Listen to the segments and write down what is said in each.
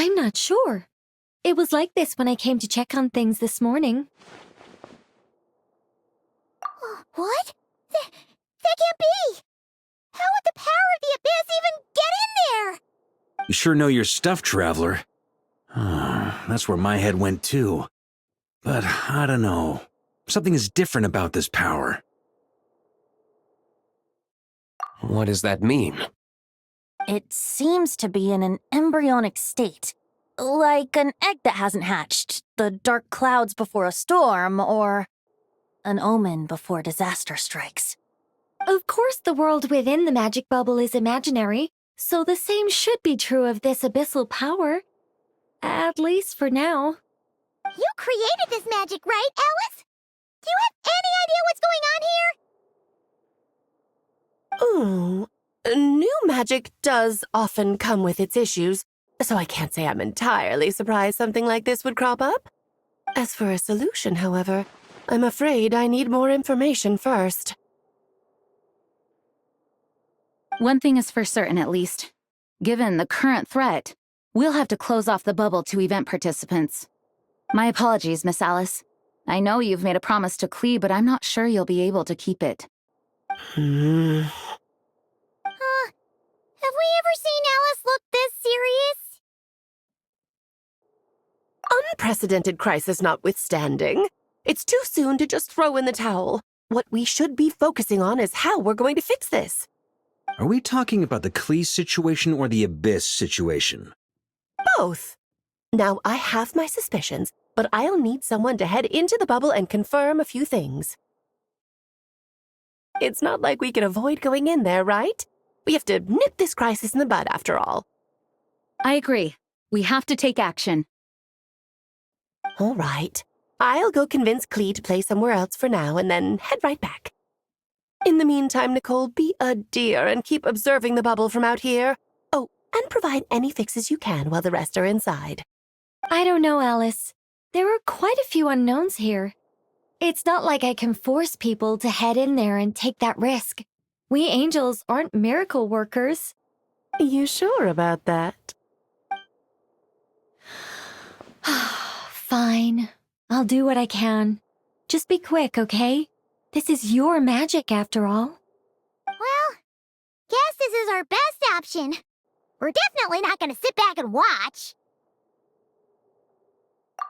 I'm not sure. It was like this when I came to check on things this morning. What? That can't be! How would the power of the abyss even get in there? You sure know your stuff, Traveler. That's where my head went too. But I don't know. Something is different about this power. What does that mean? It seems to be in an embryonic state. Like an egg that hasn't hatched, the dark clouds before a storm, or an omen before disaster strikes. Of course, the world within the magic bubble is imaginary, so the same should be true of this abyssal power. At least for now. You created this magic, right, Alice? Do you have any idea what's going on here? Ooh, new magic does often come with its issues, so I can't say I'm entirely surprised something like this would crop up. As for a solution, however, I'm afraid I need more information first. One thing is for certain, at least. Given the current threat, we'll have to close off the bubble to event participants. My apologies, Miss Alice. I know you've made a promise to Klee, but I'm not sure you'll be able to keep it. Have we ever seen Alice look this serious? Unprecedented crisis notwithstanding, it's too soon to just throw in the towel. What we should be focusing on is how we're going to fix this. Are we talking about the Klee situation or the Abyss situation? Both. Now, I have my suspicions, but I'll need someone to head into the bubble and confirm a few things. It's not like we can avoid going in there, right? We have to nip this crisis in the bud, after all. I agree. We have to take action. All right. I'll go convince Klee to play somewhere else for now and then head right back. In the meantime, Nicole, be a dear and keep observing the bubble from out here. Oh, and provide any fixes you can while the rest are inside. I don't know, Alice. There are quite a few unknowns here. It's not like I can force people to head in there and take that risk. We angels aren't miracle workers. You sure about that? Fine. I'll do what I can. Just be quick, okay? This is your magic, after all. Well, guess this is our best option. We're definitely not gonna sit back and watch.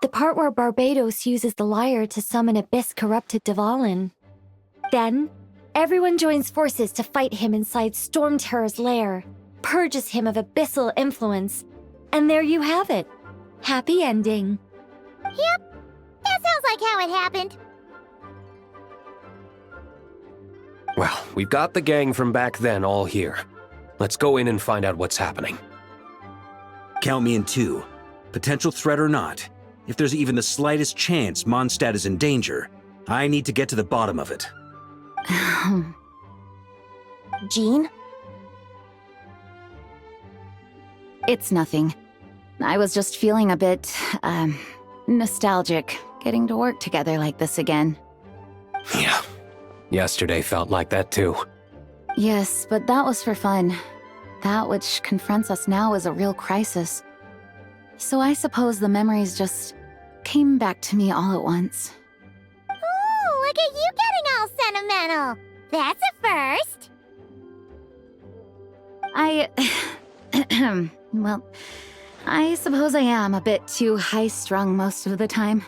The part where Barbados uses the lyre to summon abyss-corrupted Dvalin. Then, everyone joins forces to fight him inside Storm Terror's lair, purges him of abyssal influence, and there you have it. Happy ending. Yep, that sounds like how it happened. Well, we've got the gang from back then all here. Let's go in and find out what's happening. Count me in too. Potential threat or not, if there's even the slightest chance Mondstadt is in danger, I need to get to the bottom of it. Jean? It's nothing. I was just feeling a bit, nostalgic, getting to work together like this again. Yeah. Yesterday felt like that too. Yes, but that was for fun. That which confronts us now is a real crisis. So I suppose the memories just came back to me all at once. Ooh, look at you getting all sentimental. That's a first. Well, I suppose I am a bit too high-strung most of the time.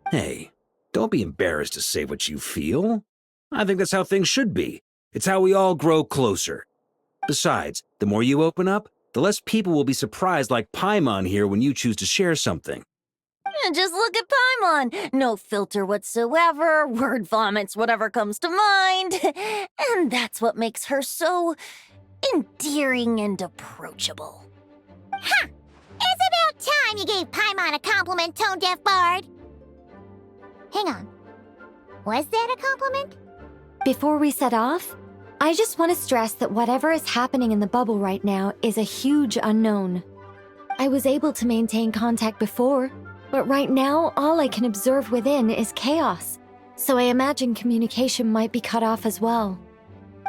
Hey, don't be embarrassed to say what you feel. I think that's how things should be. It's how we all grow closer. Besides, the more you open up, the less people will be surprised like Paimon here when you choose to share something. Just look at Paimon. No filter whatsoever, word vomits whatever comes to mind. And that's what makes her so endearing and approachable. Ha! It's about time you gave Paimon a compliment, tone-deaf bard. Hang on. Was that a compliment? Before we set off, I just want to stress that whatever is happening in the bubble right now is a huge unknown. I was able to maintain contact before, but right now all I can observe within is chaos, so I imagine communication might be cut off as well.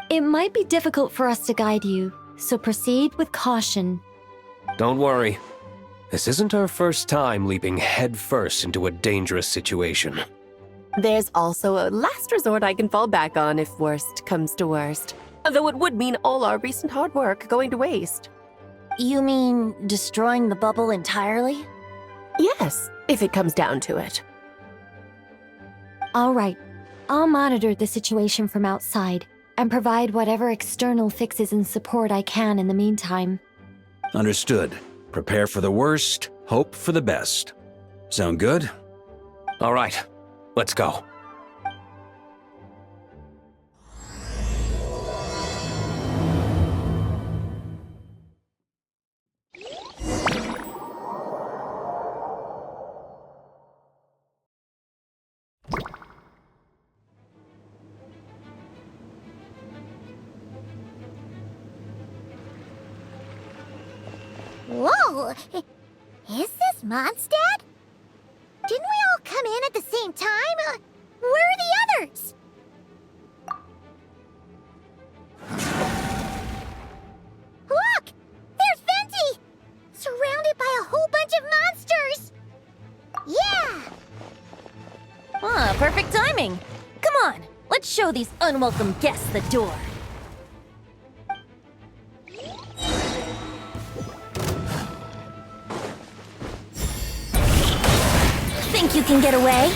It might be difficult for us to guide you, so proceed with caution. Don't worry. This isn't our first time leaping headfirst into a dangerous situation. There's also a last resort I can fall back on if worst comes to worst. Though it would mean all our recent hard work going to waste. You mean destroying the bubble entirely? Yes, if it comes down to it. All right, I'll monitor the situation from outside and provide whatever external fixes and support I can in the meantime. Understood. Prepare for the worst, hope for the best. Sound good? All right, let's go. Whoa! Is this Mondstadt? Didn't we all come in at the same time? Where are the others? Look! There's Venti! Surrounded by a whole bunch of monsters! Yeah! Ah, perfect timing. Come on, let's show these unwelcome guests the door. Think you can get away?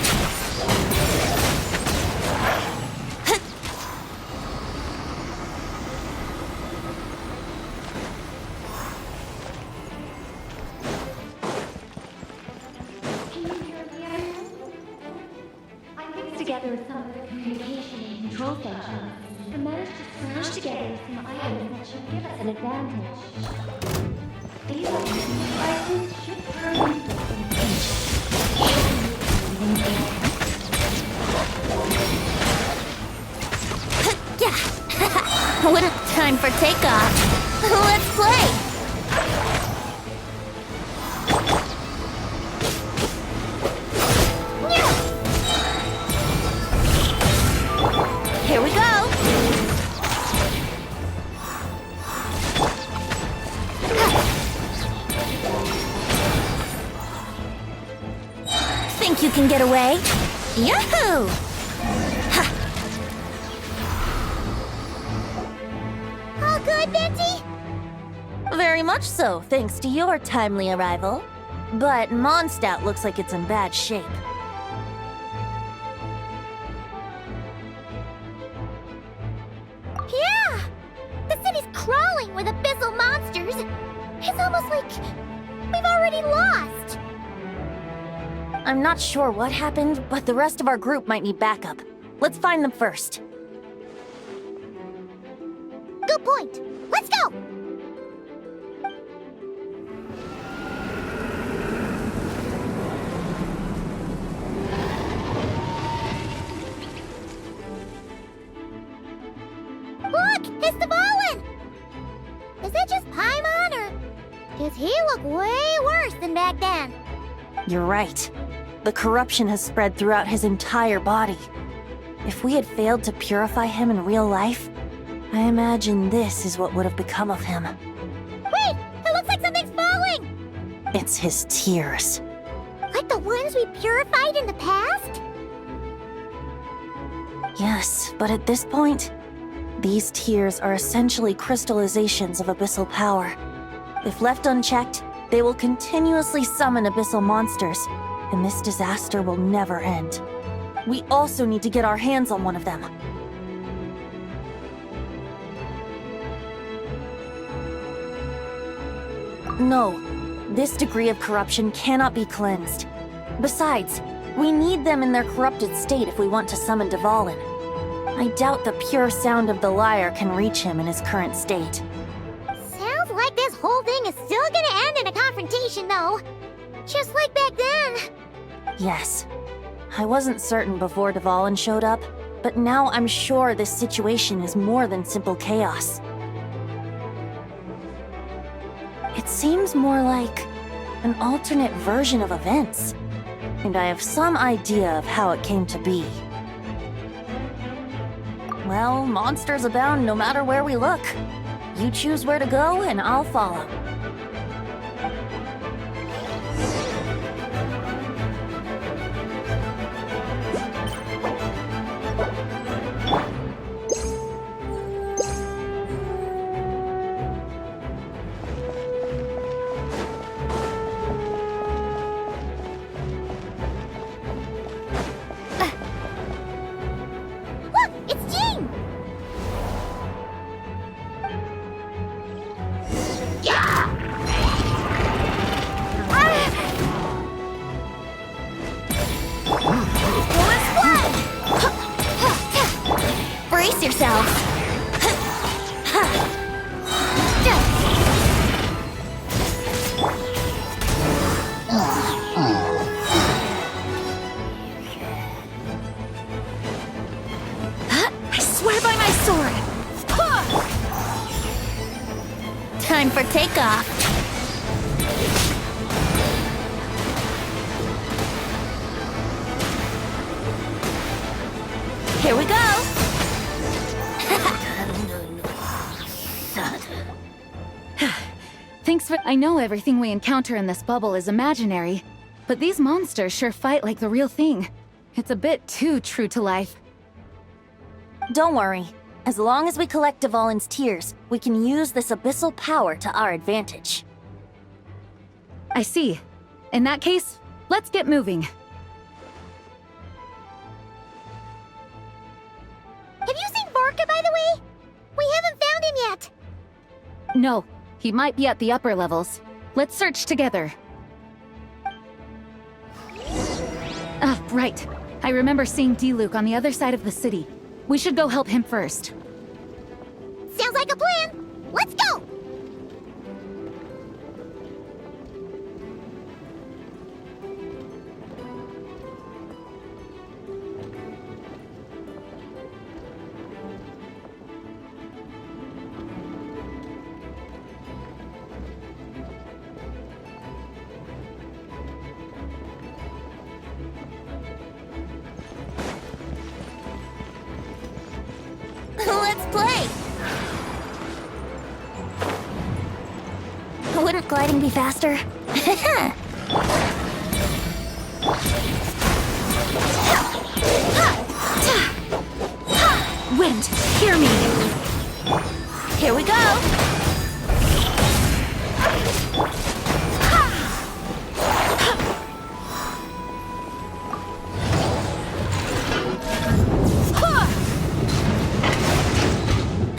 I mixed together some of the communication and control functions and managed to smash together some items that should give us an advantage. These items should turn into Yeah. Wouldn't time for takeoff. Let's play. Here we go. Think you can get away? Yahoo! All good, Venti? Very much so, thanks to your timely arrival. But Mondstadt looks like it's in bad shape. Yeah! The city's crawling with abyssal monsters. It's almost like we've already lost. I'm not sure what happened, but the rest of our group might need backup. Let's find them first. Good point. Let's go! Look! It's the Volin! Is that just Paimon, or does he look way worse than back then? You're right. The corruption has spread throughout his entire body. If we had failed to purify him in real life, I imagine this is what would have become of him. Wait! It looks like something's falling! It's his tears. Like the ones we purified in the past? Yes, but at this point, these tears are essentially crystallizations of abyssal power. If left unchecked, they will continuously summon abyssal monsters, and this disaster will never end. We also need to get our hands on one of them. No, this degree of corruption cannot be cleansed. Besides, we need them in their corrupted state if we want to summon Dvalin. I doubt the pure sound of the lyre can reach him in his current state. Sounds like this whole thing is still gonna end in a confrontation, though. Just like back then. Yes. I wasn't certain before Dvalin showed up, but now I'm sure this situation is more than simple chaos. It seems more like an alternate version of events, and I have some idea of how it came to be. Well, monsters abound no matter where we look. You choose where to go, and I'll follow. Brace yourself. I swear by my sword. Time for takeoff. Here we go. Thanks for. I know everything we encounter in this bubble is imaginary, but these monsters sure fight like the real thing. It's a bit too true to life. Don't worry. As long as we collect Dvalin's tears, we can use this abyssal power to our advantage. I see. In that case, let's get moving. Have you seen Vorka, by the way? We haven't found him yet. No, he might be at the upper levels. Let's search together. Ah, right. I remember seeing D-Luke on the other side of the city. We should go help him first. Sounds like a plan. Let's go! Let's play! Wouldn't gliding be faster? Wind, hear me! Here we go!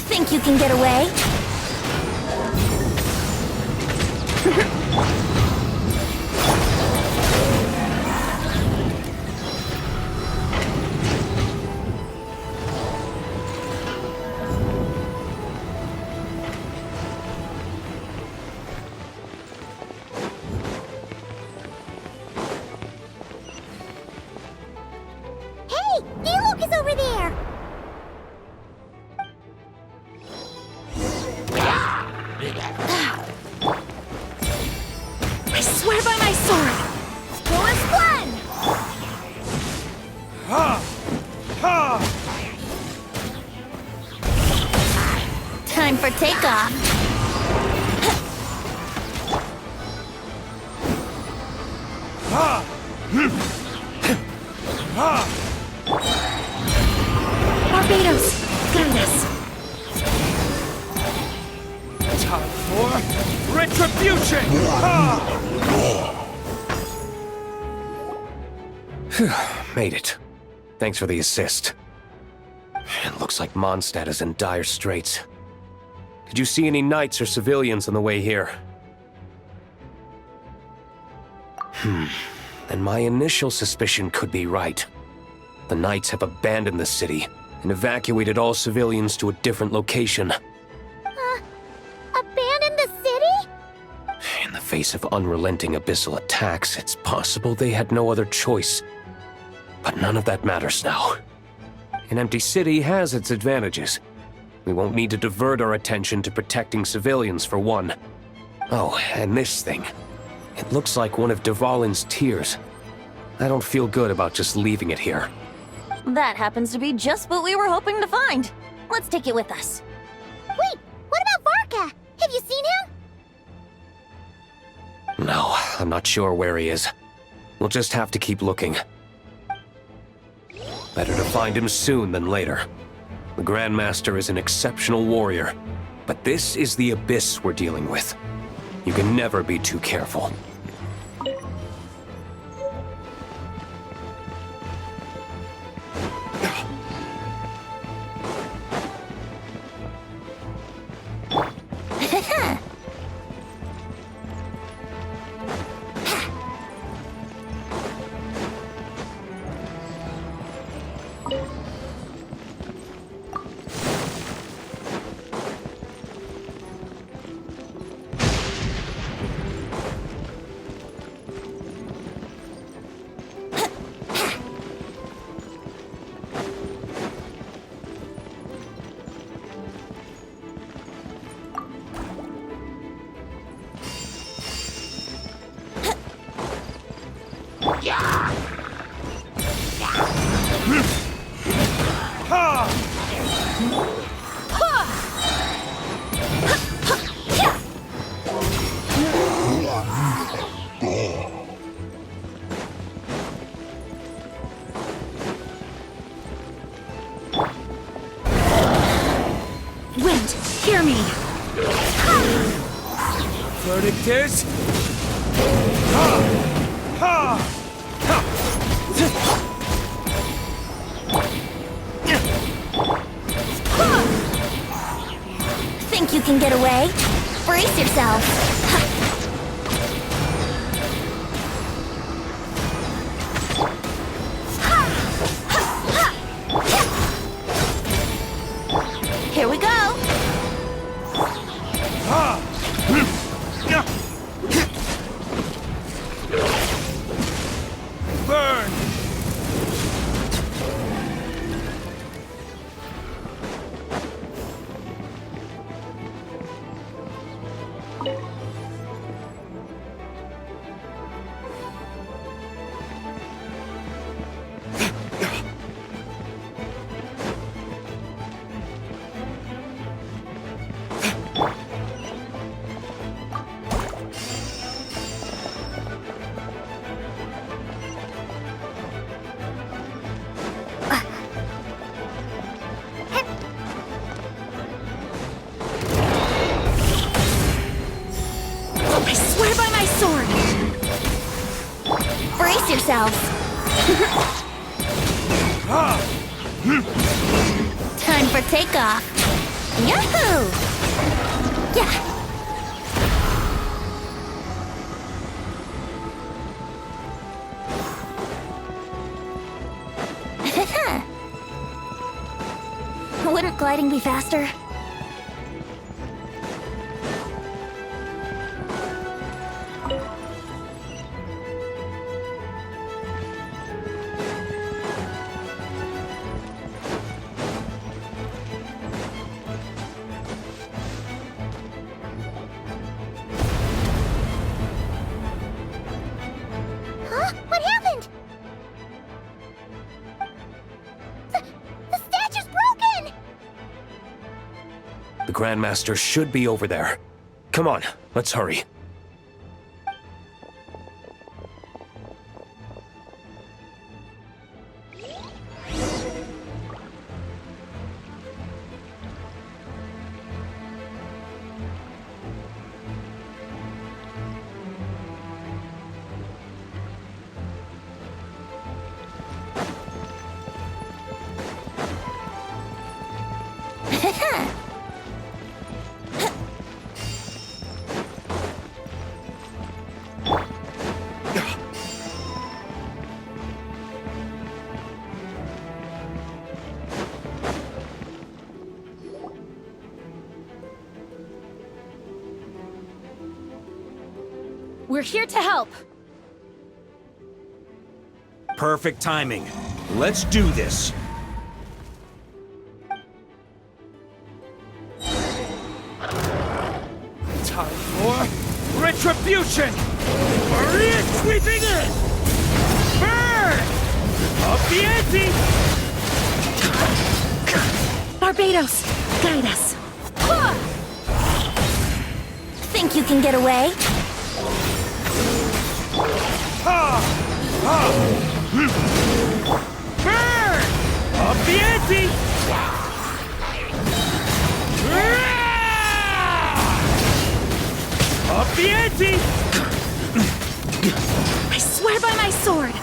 Think you can get away? Hey! D-Luke is over there! I swear by my sword! Force one! Time for takeoff. Barbados, guide us! Time for retribution! Made it. Thanks for the assist. It looks like Mondstadt is in dire straits. Did you see any knights or civilians on the way here? Then my initial suspicion could be right. The knights have abandoned the city and evacuated all civilians to a different location. Abandon the city? In the face of unrelenting abyssal attacks, it's possible they had no other choice. But none of that matters now. An empty city has its advantages. We won't need to divert our attention to protecting civilians, for one. Oh, and this thing. It looks like one of Dvalin's tears. I don't feel good about just leaving it here. That happens to be just what we were hoping to find. Let's take it with us. Wait, what about Vorka? Have you seen him? No, I'm not sure where he is. We'll just have to keep looking. Better to find him soon than later. The Grandmaster is an exceptional warrior, but this is the abyss we're dealing with. You can never be too careful. Verdict is... Ha! Ha! Ha! Think you can get away? Brace yourself. Here we go. Burn! I swear by my sword! Brace yourselves! Time for takeoff! Yahoo! Yeah! Wouldn't gliding be faster? Huh? What happened? The statue's broken! The Grandmaster should be over there. Come on, let's hurry. We're here to help. Perfect timing. Let's do this. Time for retribution! Maria sweeping in! Burn! Up the ante! Barbados, guide us. Think you can get away? Ha! Ha! Burn! Up the ante! Up the ante! I swear by my sword.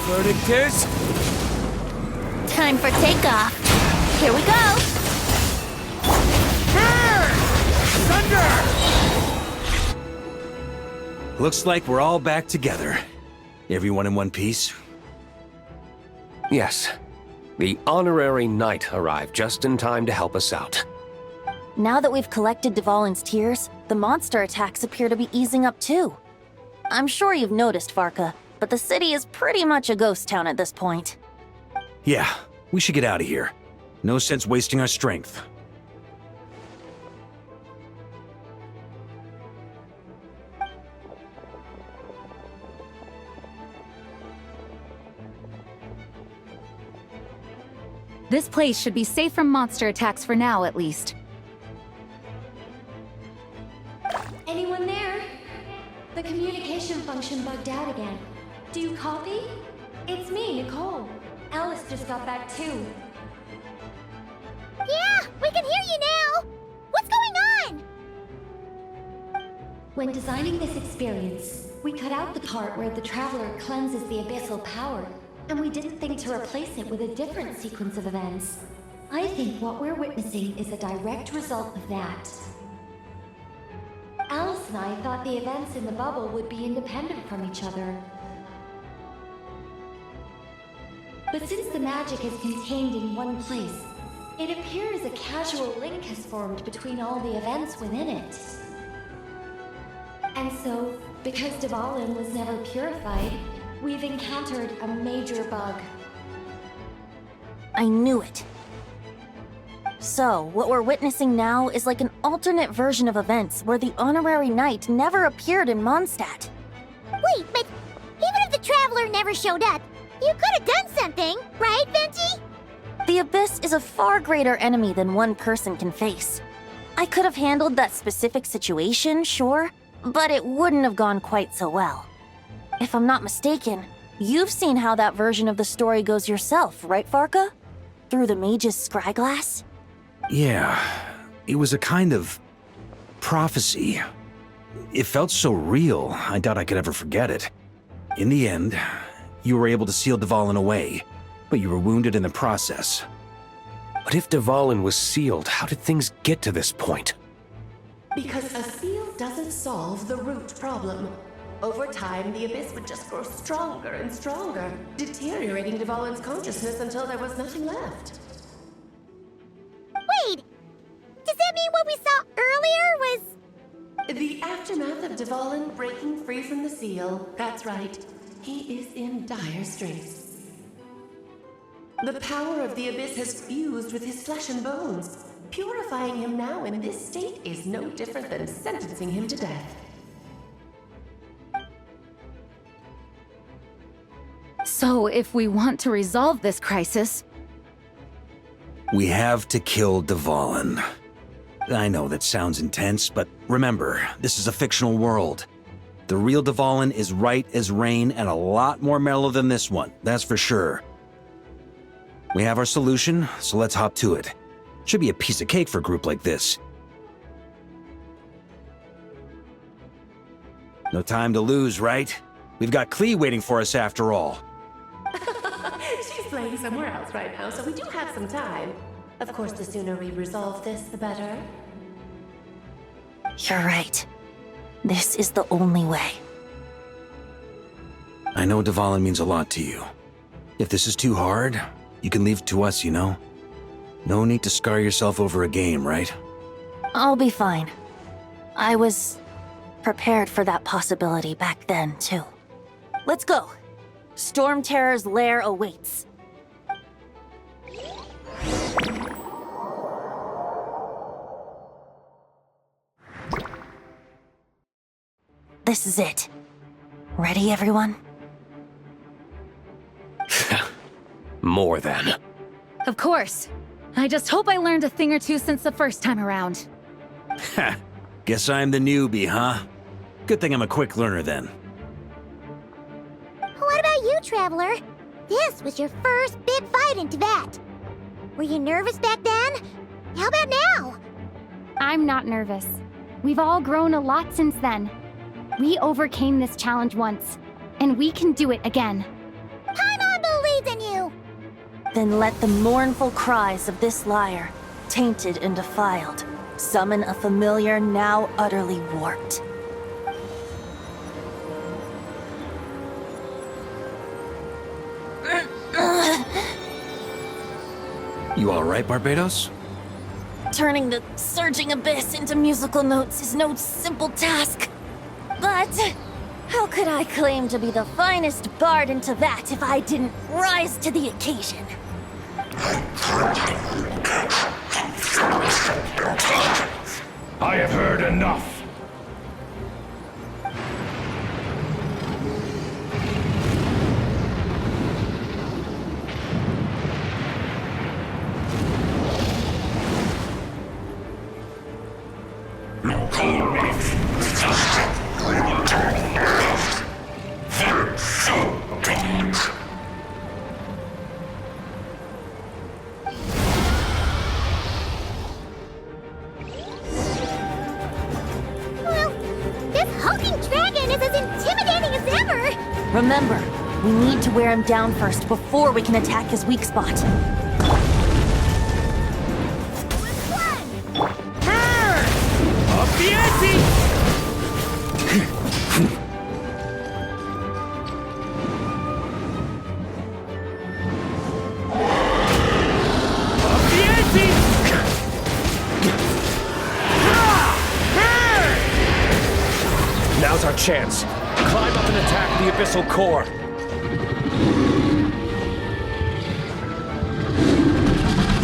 Verdict is... Time for takeoff. Here we go. Burn! Thunder! Looks like we're all back together. Everyone in one piece? Yes. The honorary knight arrived just in time to help us out. Now that we've collected Dvalin's tears, the monster attacks appear to be easing up too. I'm sure you've noticed, Varka, but the city is pretty much a ghost town at this point. Yeah, we should get out of here. No sense wasting our strength. This place should be safe from monster attacks for now, at least. Anyone there? The communication function bugged out again. Do you copy? It's me, Nicole. Alice just got back too. Yeah, we can hear you now! What's going on? When designing this experience, we cut out the part where the Traveler cleanses the abyssal power, and we didn't think to replace it with a different sequence of events. I think what we're witnessing is a direct result of that. Alice and I thought the events in the bubble would be independent from each other. But since the magic is contained in one place, it appears a casual link has formed between all the events within it. And so, because Dvalin was never purified, we've encountered a major bug. I knew it. So, what we're witnessing now is like an alternate version of events where the honorary knight never appeared in Mondstadt. Wait, but even if the Traveler never showed up, you could have done something, right, Venti? The Abyss is a far greater enemy than one person can face. I could have handled that specific situation, sure, but it wouldn't have gone quite so well. If I'm not mistaken, you've seen how that version of the story goes yourself, right, Farka? Through the mage's scryglass? Yeah, it was a kind of prophecy. It felt so real, I doubt I could ever forget it. In the end, you were able to seal Dvalin away, but you were wounded in the process. But if Dvalin was sealed, how did things get to this point? Because a seal doesn't solve the root problem. Over time, the Abyss would just grow stronger and stronger, deteriorating Dvalin's consciousness until there was nothing left. Wait! Does that mean what we saw earlier was... The aftermath of Dvalin breaking free from the seal. That's right. He is in dire straits. The power of the Abyss has fused with his flesh and bones. Purifying him now in this state is no different than sentencing him to death. So, if we want to resolve this crisis, We have to kill Dvalin. I know that sounds intense, but remember, this is a fictional world. The real Dvalin is right as rain and a lot more mellow than this one, that's for sure. We have our solution, so let's hop to it. Should be a piece of cake for a group like this. No time to lose, right? We've got Klee waiting for us after all. She's playing somewhere else right now, so we do have some time. Of course, the sooner we resolve this, the better. You're right. This is the only way. I know Dvalin means a lot to you. If this is too hard, you can leave it to us, you know? No need to scar yourself over a game, right? I'll be fine. I was prepared for that possibility back then, too. Let's go. Storm Terror's lair awaits. This is it. Ready, everyone? More than. of course. I just hope I learned a thing or two since the first time around. Ha! Guess I'm the newbie, huh? Good thing I'm a quick learner then. What about you, Traveler? This was your first big fight in Tibet. Were you nervous back then? How about now? I'm not nervous. We've all grown a lot since then. We overcame this challenge once, and we can do it again. Paimon believes in you! Then let the mournful cries of this lyre, tainted and defiled, summon a familiar now utterly warped. You alright, Barbados? Turning the surging abyss into musical notes is no simple task. But how could I claim to be the finest bard in Tibet if I didn't rise to the occasion? I have heard enough. This hulking dragon is as intimidating as ever! Remember, we need to wear him down first before we can attack his weak spot. Up the ante! Up the ante! Now's our chance. Climb up and attack the abyssal core.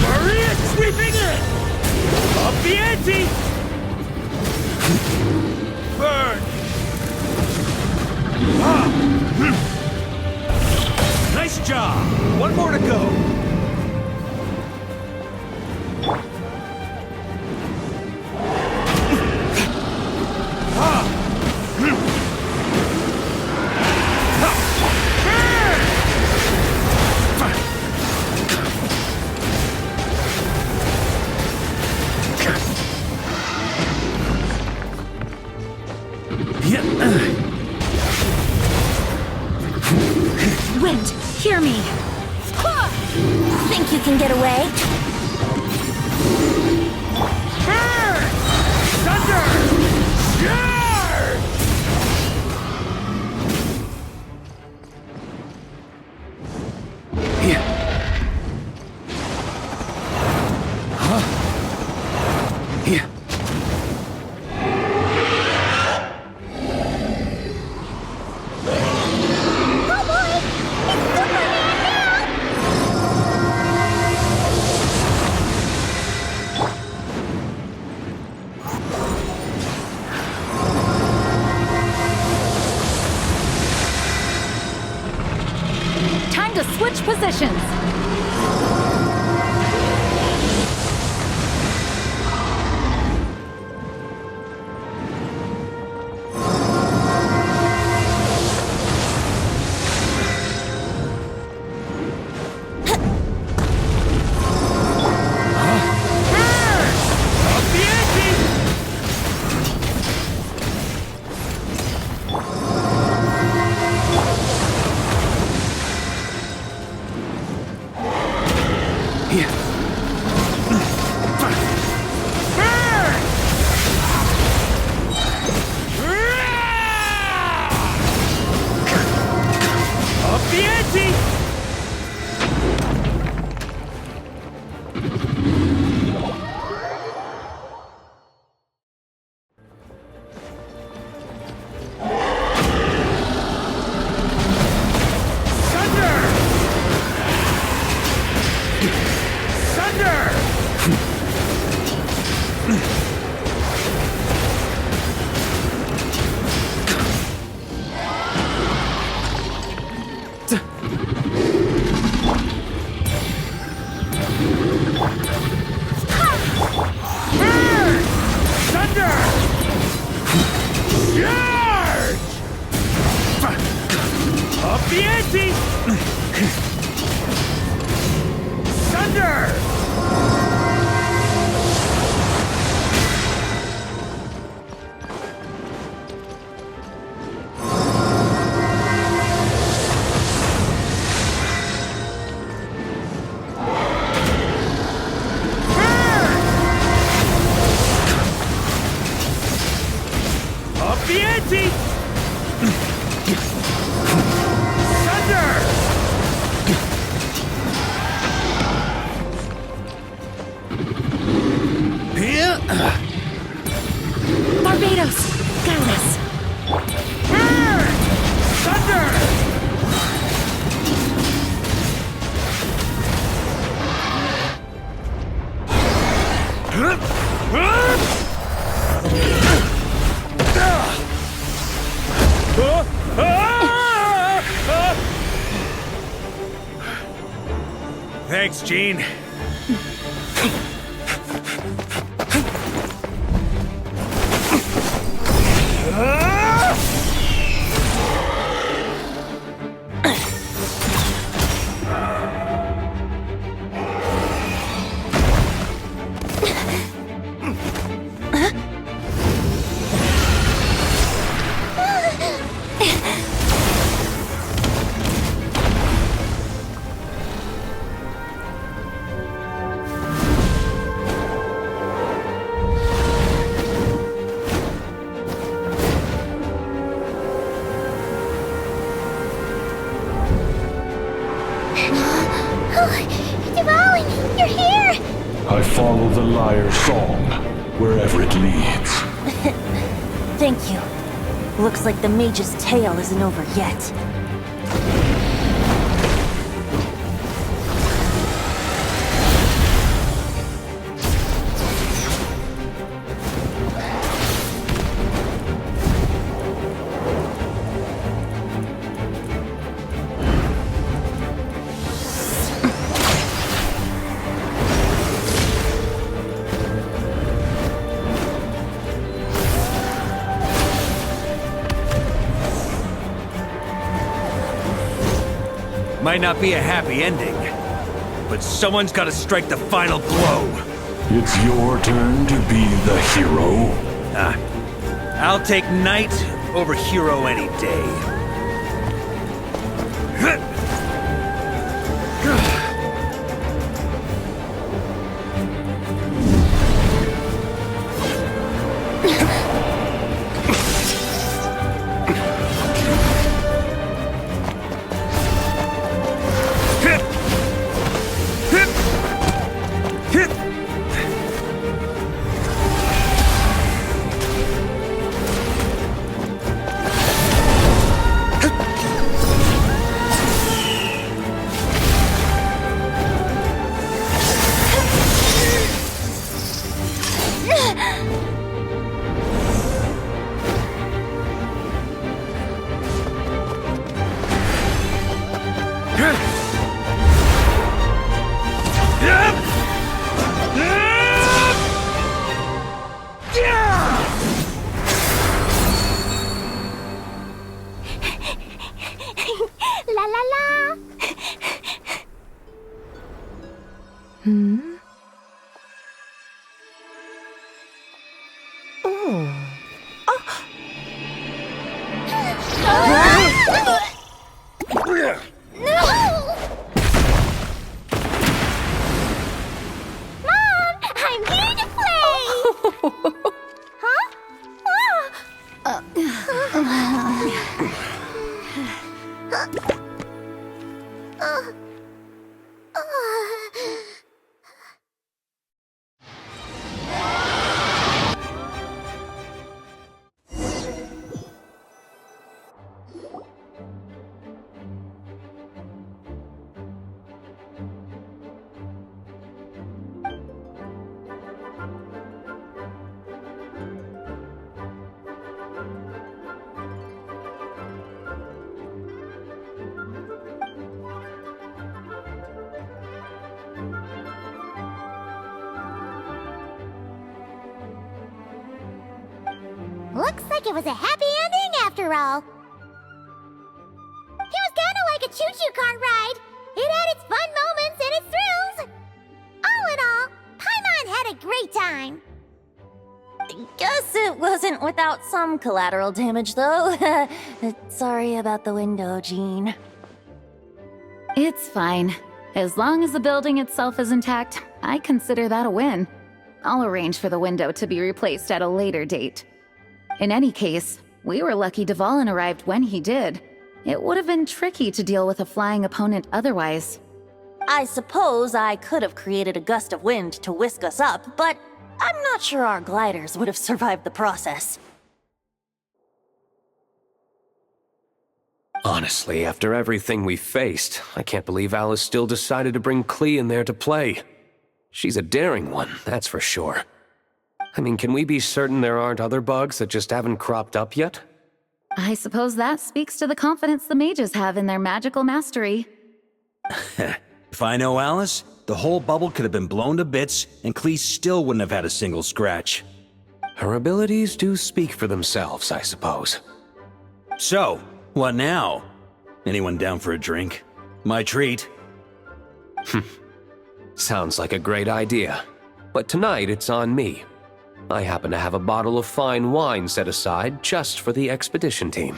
Maria sweeping in! Up the ante! Burn! Nice job! One more to go! Wind, hear me! Think you can get away? Thunder! Charge! Oh boy! It's Superman now! Time to switch positions! Up the ante! Up the ante! Thunder! Thunder! Thunder! Charge! Up the ante! Thunder! Up the ante! Thunder! Barbados! Got us! Thunder! Thanks, Gene. follow the liar's song, wherever it leads. Thank you. Looks like the mage's tale isn't over yet. Might not be a happy ending, but someone's gotta strike the final blow. It's your turn to be the hero. I'll take knight over hero any day. La la la! Mom, I'm here to play! Huh? Looks like it was a happy ending after all. It was kinda like a choo-choo car ride. It had its fun moments and its thrills. All in all, Paimon had a great time. Guess it wasn't without some collateral damage, though. Sorry about the window, Jean. It's fine. As long as the building itself is intact, I consider that a win. I'll arrange for the window to be replaced at a later date. In any case, we were lucky Dvalin arrived when he did. It would have been tricky to deal with a flying opponent otherwise. I suppose I could have created a gust of wind to whisk us up, but I'm not sure our gliders would have survived the process. Honestly, after everything we faced, I can't believe Alice still decided to bring Klee in there to play. She's a daring one, that's for sure. I mean, can we be certain there aren't other bugs that just haven't cropped up yet? I suppose that speaks to the confidence the mages have in their magical mastery. If I know Alice, the whole bubble could have been blown to bits, and Klee still wouldn't have had a single scratch. Her abilities do speak for themselves, I suppose. So, what now? Anyone down for a drink? My treat. Sounds like a great idea. But tonight it's on me. I happen to have a bottle of fine wine set aside just for the expedition team.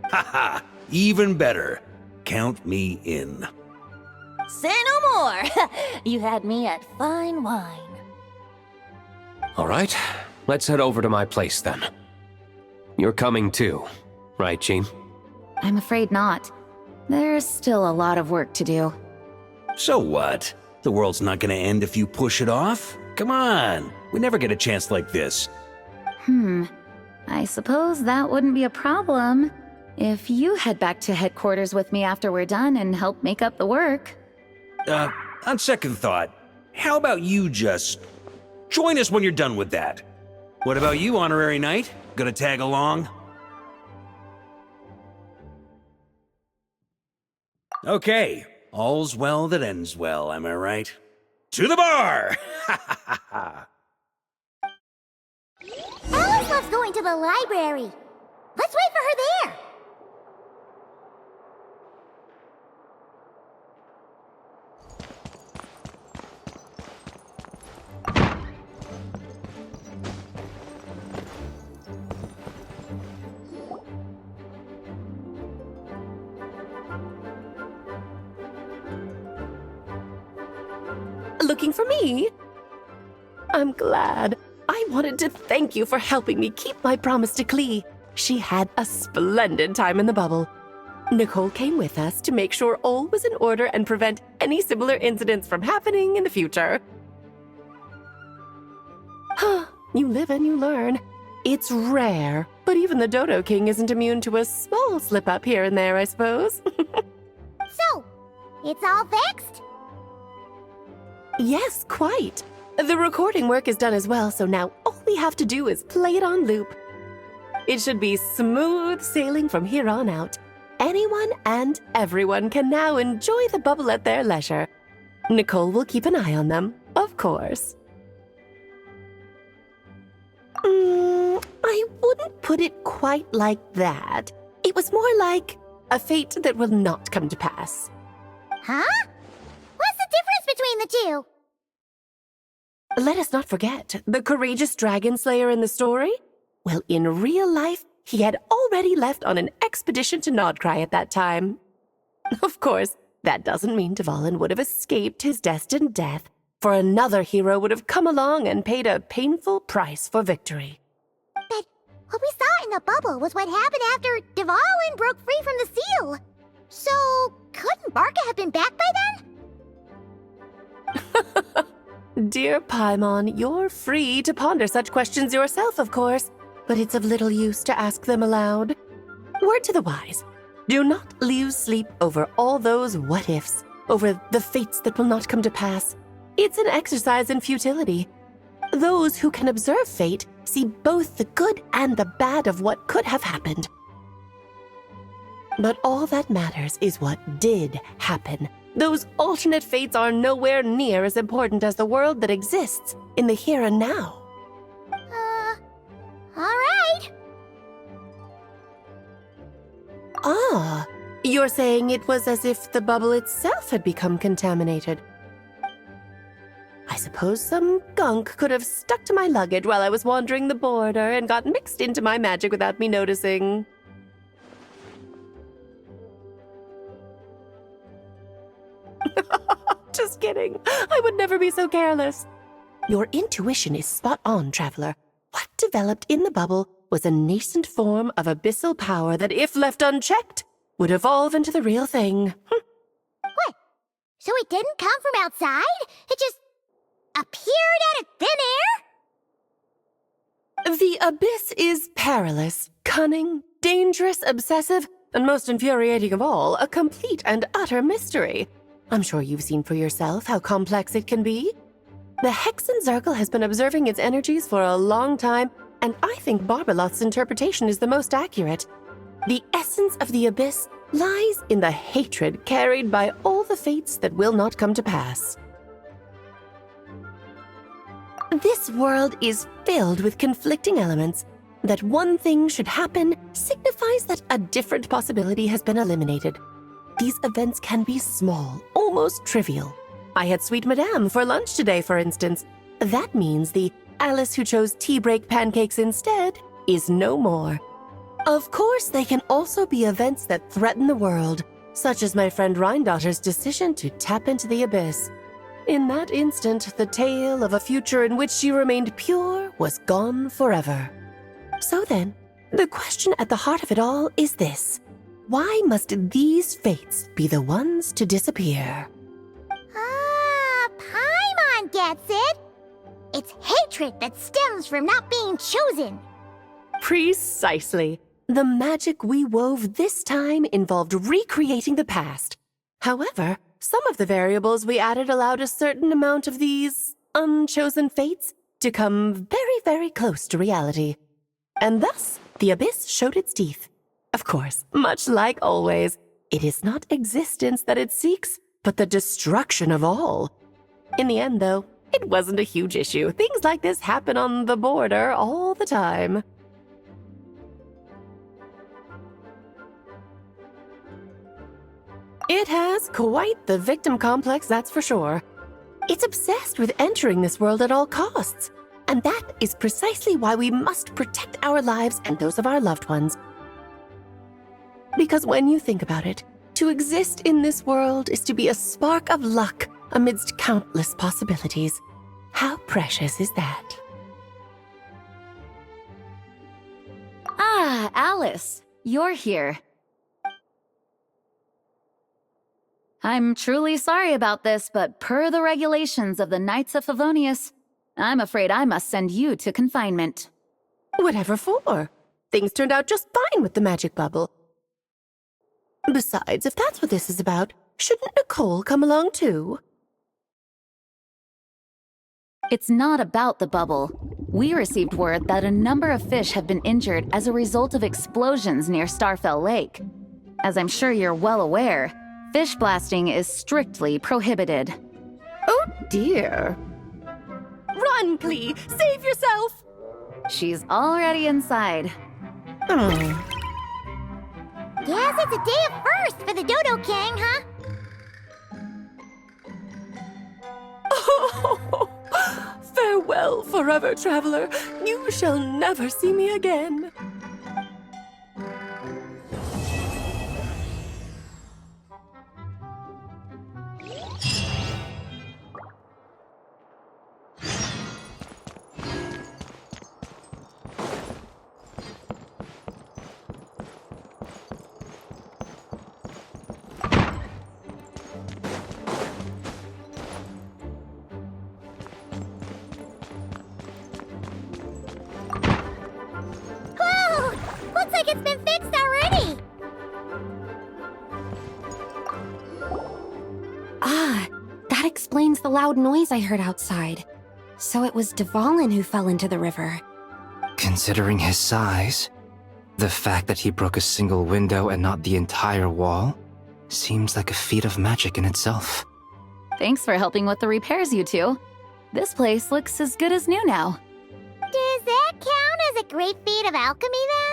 Haha, even better. Count me in. Say no more! You had me at fine wine. All right, let's head over to my place then. You're coming too, right, Jean? I'm afraid not. There's still a lot of work to do. So what? The world's not gonna end if you push it off. Come on, we never get a chance like this. I suppose that wouldn't be a problem if you head back to headquarters with me after we're done and help make up the work. On second thought, how about you just join us when you're done with that? What about you, Honorary Knight? Gonna tag along? Okay, all's well that ends well, am I right? To the bar! Alice loves going to the library. Let's wait for her there. Looking for me? I'm glad. I wanted to thank you for helping me keep my promise to Klee. She had a splendid time in the bubble. Nicole came with us to make sure all was in order and prevent any similar incidents from happening in the future. You live and you learn. It's rare, but even the Dodo King isn't immune to a small slip-up here and there, I suppose. So, it's all fixed? Yes, quite. The recording work is done as well, so now all we have to do is play it on loop. It should be smooth sailing from here on out. Anyone and everyone can now enjoy the bubble at their leisure. Nicole will keep an eye on them, of course. I wouldn't put it quite like that. It was more like a fate that will not come to pass. Huh? What's the difference between the two? Let us not forget the courageous dragon slayer in the story. Well, in real life, he had already left on an expedition to Nodcry at that time. Of course, that doesn't mean Dvalin would have escaped his destined death, for another hero would have come along and paid a painful price for victory. But what we saw in the bubble was what happened after Dvalin broke free from the seal. So, couldn't Barca have been back by then? Dear Paimon, you're free to ponder such questions yourself, of course, but it's of little use to ask them aloud. Word to the wise, do not lose sleep over all those what-ifs, over the fates that will not come to pass. It's an exercise in futility. Those who can observe fate see both the good and the bad of what could have happened. But all that matters is what did happen. Those alternate fates are nowhere near as important as the world that exists in the here and now. All right. Ah, you're saying it was as if the bubble itself had become contaminated. I suppose some gunk could have stuck to my luggage while I was wandering the border and got mixed into my magic without me noticing. Just kidding. I would never be so careless. Your intuition is spot on, Traveler. What developed in the bubble was a nascent form of abyssal power that, if left unchecked, would evolve into the real thing. What? So it didn't come from outside? It just appeared out of thin air? The abyss is perilous, cunning, dangerous, obsessive, and most infuriating of all, a complete and utter mystery. I'm sure you've seen for yourself how complex it can be. The Hexen Circle has been observing its energies for a long time, and I think Barbalot's interpretation is the most accurate. The essence of the abyss lies in the hatred carried by all the fates that will not come to pass. This world is filled with conflicting elements. That one thing should happen signifies that a different possibility has been eliminated. These events can be small, almost trivial. I had Sweet Madame for lunch today, for instance. That means the Alice who chose tea break pancakes instead is no more. Of course, they can also be events that threaten the world, such as my friend Rhindotter's decision to tap into the abyss. In that instant, the tale of a future in which she remained pure was gone forever. So then, the question at the heart of it all is this. Why must these fates be the ones to disappear? Ah, gets it. It's hatred that stems from not being chosen. Precisely. The magic we wove this time involved recreating the past. However, some of the variables we added allowed a certain amount of these unchosen fates to come very, very close to reality. And thus, the abyss showed its teeth. Of course, much like always, it is not existence that it seeks, but the destruction of all. In the end, though, it wasn't a huge issue. Things like this happen on the border all the time. It has quite the victim complex, that's for sure. It's obsessed with entering this world at all costs. And that is precisely why we must protect our lives and those of our loved ones. Because when you think about it, to exist in this world is to be a spark of luck amidst countless possibilities. How precious is that? Ah, Alice, you're here. I'm truly sorry about this, but per the regulations of the Knights of Favonius, I'm afraid I must send you to confinement. Whatever for? Things turned out just fine with the magic bubble. Besides, if that's what this is about, shouldn't Nicole come along too? It's not about the bubble. We received word that a number of fish have been injured as a result of explosions near Starfell Lake. As I'm sure you're well aware, fish blasting is strictly prohibited. Oh dear. Run, Clee! Save yourself! She's already inside. Guess it's a day of first for the Dodo King, huh? Oh, farewell, forever traveler. You shall never see me again. Whoa! Looks like it's been fixed already! Ah, that explains the loud noise I heard outside. So it was Dvalin who fell into the river. Considering his size, the fact that he broke a single window and not the entire wall seems like a feat of magic in itself. Thanks for helping with the repairs, you two. This place looks as good as new now. Does that count as a great feat of alchemy, then?